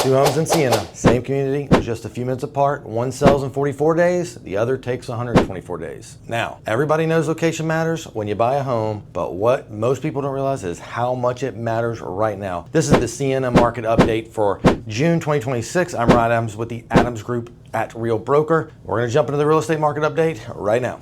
Two homes in Sienna, same community, just a few minutes apart. One sells in 44 days, the other takes 124 days. Now, everybody knows location matters when you buy a home, but what most people don't realize is how much it matters right now. This is the Sienna market update for June 2026. I'm Ryan Adams with the Adams Group at Real Broker. We're gonna jump into the real estate market update right now.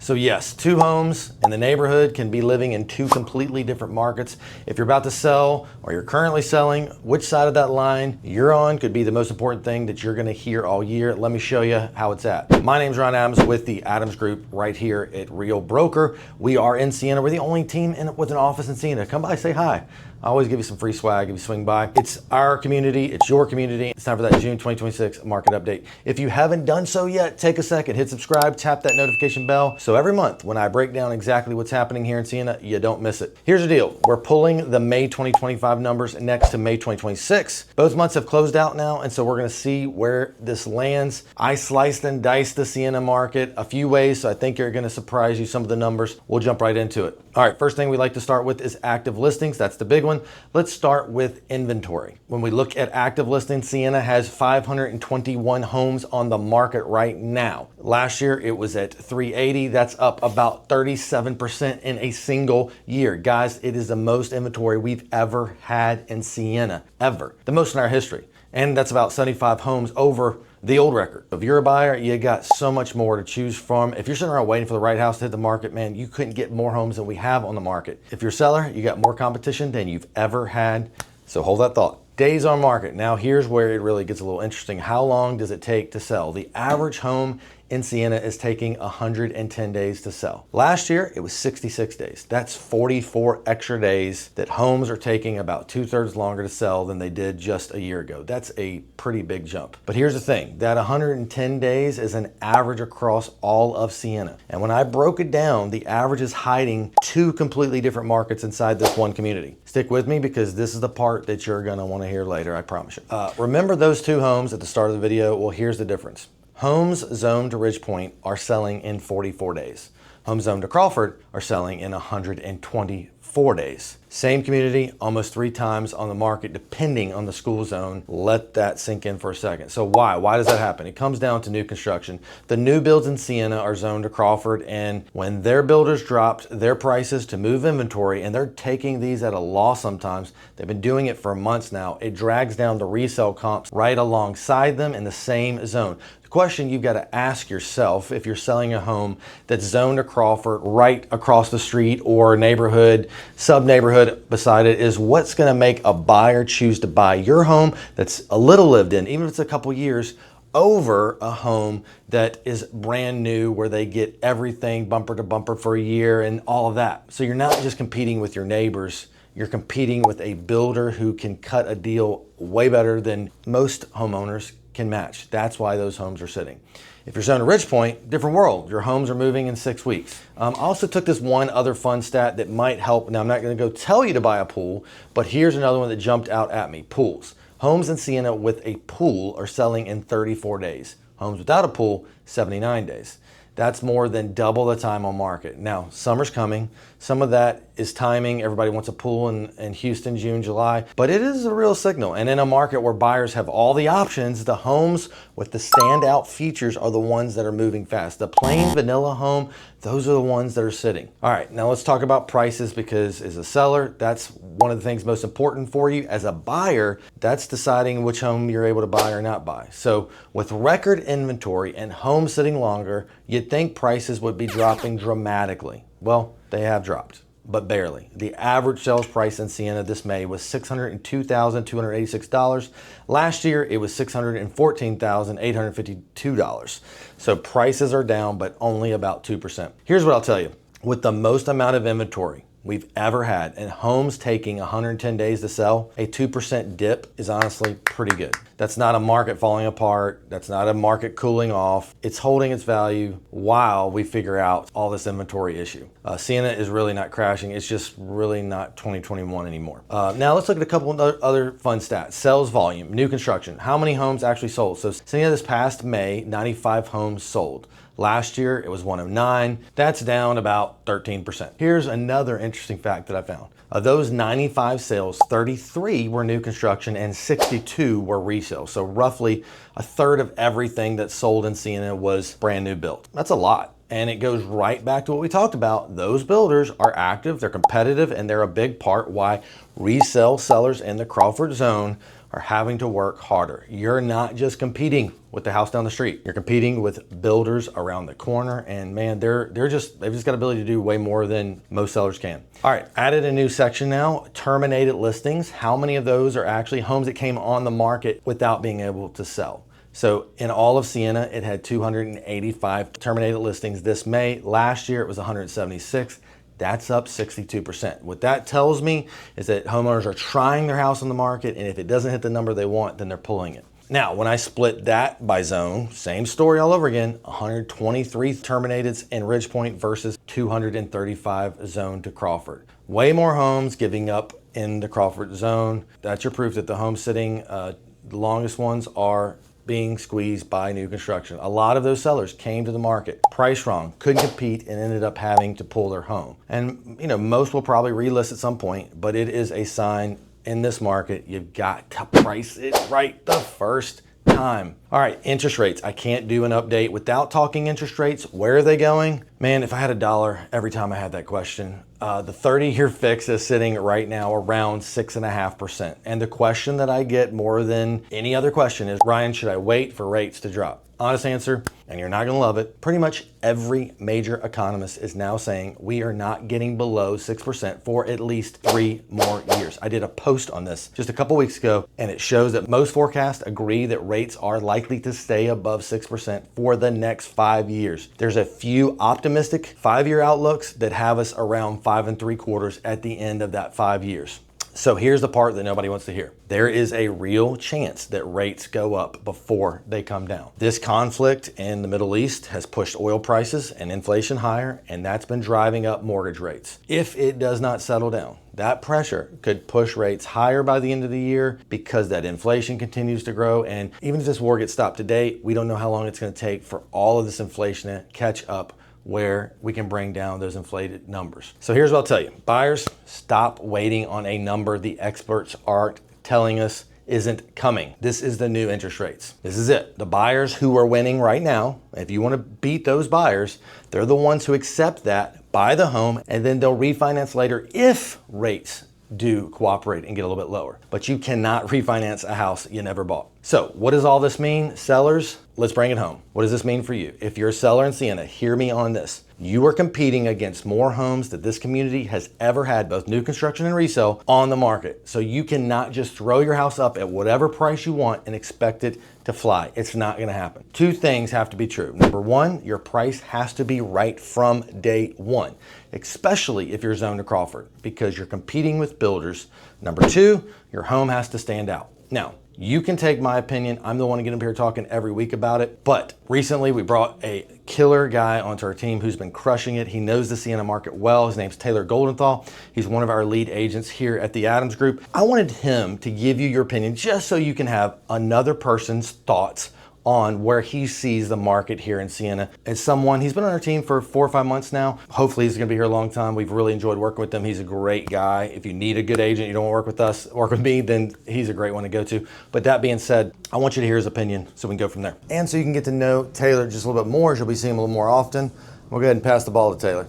So yes, two homes in the neighborhood can be living in two completely different markets. If you're about to sell or you're currently selling, which side of that line you're on could be the most important thing that you're gonna hear all year. Let me show you how it's at. My name's Ryan Adams with the Adams Group right here at Real Broker. We are in Sienna. We're the only team with an office in Sienna. Come by, say hi. I always give you some free swag if you swing by. It's our community, it's your community. It's time for that June 2026 market update. If you haven't done so yet, take a second, hit subscribe, tap that notification bell. So every month when I break down exactly what's happening here in Sienna, you don't miss it. Here's the deal. We're pulling the May 2025 numbers next to May 2026. Both months have closed out now, and so we're gonna see where this lands. I sliced and diced the Sienna market a few ways, so I think you're gonna surprise you some of the numbers. We'll jump right into it. All right, first thing we like to start with is active listings. That's the big one. Let's start with inventory. When we look at active listings, Sienna has 521 homes on the market right now. Last year, it was at 380. That's up about 37% in a single year. Guys, it is the most inventory we've ever had in Sienna, ever. The most in our history. And that's about 75 homes over the old record. If you're a buyer, you got so much more to choose from. If you're sitting around waiting for the right house to hit the market, man, you couldn't get more homes than we have on the market. If you're a seller, you got more competition than you've ever had. So hold that thought. Days on market. Now here's where it really gets a little interesting. How long does it take to sell? The average home in Sienna is taking 110 days to sell. Last year, it was 66 days. That's 44 extra days that homes are taking about 2/3 longer to sell than they did just a year ago. That's a pretty big jump. But here's the thing, that 110 days is an average across all of Sienna. And when I broke it down, the average is hiding two completely different markets inside this one community. Stick with me because this is the part that you're gonna wanna hear later, I promise you. Remember those two homes at the start of the video? Well, here's the difference. Homes zoned to Ridgepoint are selling in 44 days. Homes zoned to Crawford are selling in 124 days. Same community, almost 3 times on the market, depending on the school zone. Let that sink in for a second. So why? Why does that happen? It comes down to new construction. The new builds in Sienna are zoned to Crawford, and when their builders dropped their prices to move inventory, and they're taking these at a loss sometimes, they've been doing it for months now, it drags down the resale comps right alongside them in the same zone. Question you've got to ask yourself if you're selling a home that's zoned to Crawford right across the street or neighborhood, sub-neighborhood beside it is what's going to make a buyer choose to buy your home that's a little lived in, even if it's a couple years, over a home that is brand new where they get everything bumper to bumper for a year and all of that. So you're not just competing with your neighbors, you're competing with a builder who can cut a deal way better than most homeowners can match. That's why those homes are sitting. If you're zoned to Ridgepoint, different world. Your homes are moving in 6 weeks. I also took this one other fun stat that might help. Now, I'm not going to go tell you to buy a pool, but here's another one that jumped out at me. Pools. Homes in Sienna with a pool are selling in 34 days. Homes without a pool, 79 days. That's more than double the time on market. Now, summer's coming. Some of that is timing. Everybody wants a pool in Houston, June, July, but it is a real signal. And in a market where buyers have all the options, the homes with the standout features are the ones that are moving fast. The plain vanilla home, those are the ones that are sitting. All right, now let's talk about prices because as a seller, that's one of the things most important for you. As a buyer, that's deciding which home you're able to buy or not buy. So with record inventory and homes sitting longer, you'd think prices would be dropping dramatically. Well, they have dropped, but barely. The average sales price in Sienna this May was $602,286. Last year, it was $614,852. So prices are down, but only about 2%. Here's what I'll tell you. With the most amount of inventory we've ever had and homes taking 110 days to sell, a 2% dip is honestly pretty good. That's not a market falling apart. That's not a market cooling off. It's holding its value while we figure out all this inventory issue. Sienna is really not crashing. It's just really not 2021 anymore. Now let's look at a couple of other fun stats. Sales volume, new construction. How many homes actually sold? So Sienna this past May, 95 homes sold. Last year, it was 109. That's down about 13%. Here's another interesting fact that I found. Of those 95 sales, 33 were new construction and 62 were resale. So roughly a third of everything that sold in Sienna was brand new built. That's a lot. And it goes right back to what we talked about. Those builders are active, they're competitive, and they're a big part why resale sellers in the Crawford zone are having to work harder. You're not just competing with the house down the street. You're competing with builders around the corner, and man, they've just got ability to do way more than most sellers can. All right, added a new section now, terminated listings. How many of those are actually homes that came on the market without being able to sell? So in all of Sienna, it had 285 terminated listings this May. Last year, it was 176. That's up 62%. What that tells me is that homeowners are trying their house on the market, and if it doesn't hit the number they want, then they're pulling it. Now, when I split that by zone, same story all over again, 123 terminateds in Ridgepoint versus 235 zone to Crawford. Way more homes giving up in the Crawford zone. That's your proof that the home sitting, the longest ones are being squeezed by new construction. A lot of those sellers came to the market, priced wrong, couldn't compete, and ended up having to pull their home. And most will probably relist at some point, but it is a sign in this market, you've got to price it right the first time. All right, interest rates. I can't do an update without talking interest rates. Where are they going? Man, if I had $1 every time I had that question. The 30-year fix is sitting right now around 6.5%. And the question that I get more than any other question is, Ryan, should I wait for rates to drop? Honest answer, and you're not gonna love it, pretty much every major economist is now saying we are not getting below 6% for at least 3 more years. I did a post on this just a couple weeks ago, and it shows that most forecasts agree that rates are likely to stay above 6% for the next 5 years. There's a few optimistic 5-year outlooks that have us around 5 3/4 at the end of that 5 years. So here's the part that nobody wants to hear. There is a real chance that rates go up before they come down. This conflict in the Middle East has pushed oil prices and inflation higher, and that's been driving up mortgage rates. If it does not settle down, that pressure could push rates higher by the end of the year because that inflation continues to grow. And even if this war gets stopped today, we don't know how long it's going to take for all of this inflation to catch up where we can bring down those inflated numbers. So here's what I'll tell you. Buyers, stop waiting on a number the experts aren't telling us isn't coming. This is the new interest rates. This is it. The buyers who are winning right now, if you want to beat those buyers, they're the ones who accept that, buy the home, and then they'll refinance later if rates do cooperate and get a little bit lower. But you cannot refinance a house you never bought. So what does all this mean? Sellers, let's bring it home. What does this mean for you? If you're a seller in Sienna, hear me on this. You are competing against more homes that this community has ever had, both new construction and resale, on the market. So you cannot just throw your house up at whatever price you want and expect it to fly. It's not gonna happen. 2 things have to be true. Number 1, your price has to be right from day 1, especially if you're zoned to Crawford, because you're competing with builders. Number 2, your home has to stand out. Now, you can take my opinion. I'm the one to get up here talking every week about it. But recently we brought a killer guy onto our team who's been crushing it. He knows the Sienna market well. His name's Taylor Goldenthal. He's one of our lead agents here at the Adams Group. I wanted him to give you your opinion just so you can have another person's thoughts on where he sees the market here in Sienna. As someone, he's been on our team for 4 or 5 months now. Hopefully he's gonna be here a long time. We've really enjoyed working with him. He's a great guy. If you need a good agent, you don't wanna work with us, work with me, then he's a great one to go to. But that being said, I want you to hear his opinion so we can go from there. And so you can get to know Taylor just a little bit more. You'll be seeing him a little more often. We'll go ahead and pass the ball to Taylor.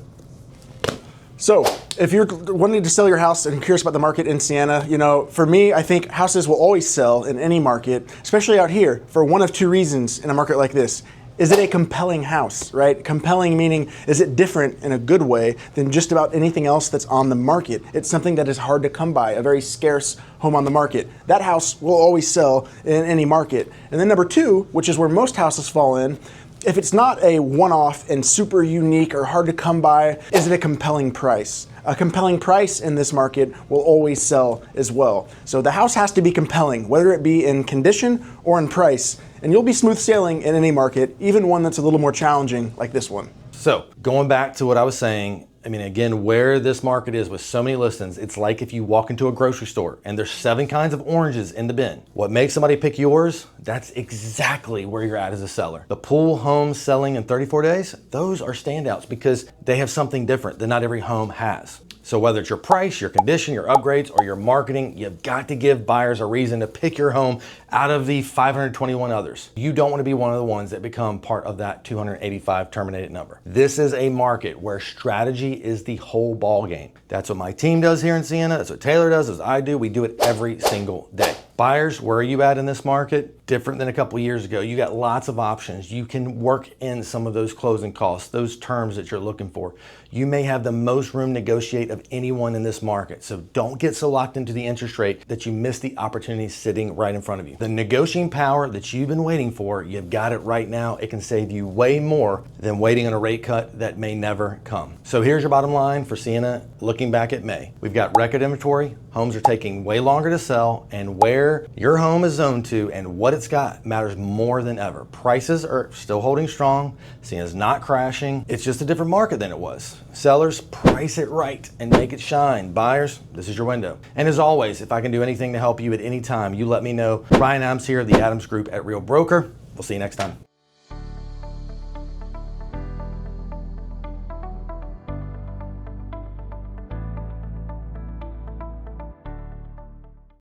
So if you're wanting to sell your house and curious about the market in Sienna, for me, I think houses will always sell in any market, especially out here, for one of 2 reasons in a market like this. Is it a compelling house, right? Compelling meaning, is it different in a good way than just about anything else that's on the market? It's something that is hard to come by, a very scarce home on the market. That house will always sell in any market. And then number 2, which is where most houses fall in, if it's not a one-off and super unique or hard to come by, is it a compelling price? a compelling price in this market will always sell as well. So the house has to be compelling, whether it be in condition or in price, and you'll be smooth sailing in any market, even one that's a little more challenging like this one. So going back to what I was saying, I mean, again, where this market is with so many listings, it's like if you walk into a grocery store and there's 7 kinds of oranges in the bin. What makes somebody pick yours? That's exactly where you're at as a seller. The pool homes selling in 34 days, those are standouts because they have something different that not every home has. So whether it's your price, your condition, your upgrades, or your marketing, you've got to give buyers a reason to pick your home out of the 521 others. You don't want to be one of the ones that become part of that 285 terminated number. This is a market where strategy is the whole ball game. That's what my team does here in Sienna. That's what Taylor does, as I do. We do it every single day. Buyers, where are you at in this market? Different than a couple years ago. You got lots of options. You can work in some of those closing costs, those terms that you're looking for. You may have the most room to negotiate of anyone in this market. So don't get so locked into the interest rate that you miss the opportunity sitting right in front of you. The negotiating power that you've been waiting for, you've got it right now. It can save you way more than waiting on a rate cut that may never come. So here's your bottom line for Sienna looking back at May. We've got record inventory. Homes are taking way longer to sell, and where your home is zoned to and what it's got matters more than ever. Prices are still holding strong. Sienna's not crashing. It's just a different market than it was. Sellers, price it right and make it shine. Buyers, this is your window. And as always, if I can do anything to help you at any time, you let me know. Ryan Adams here, the Adams Group at Real Broker. We'll see you next time.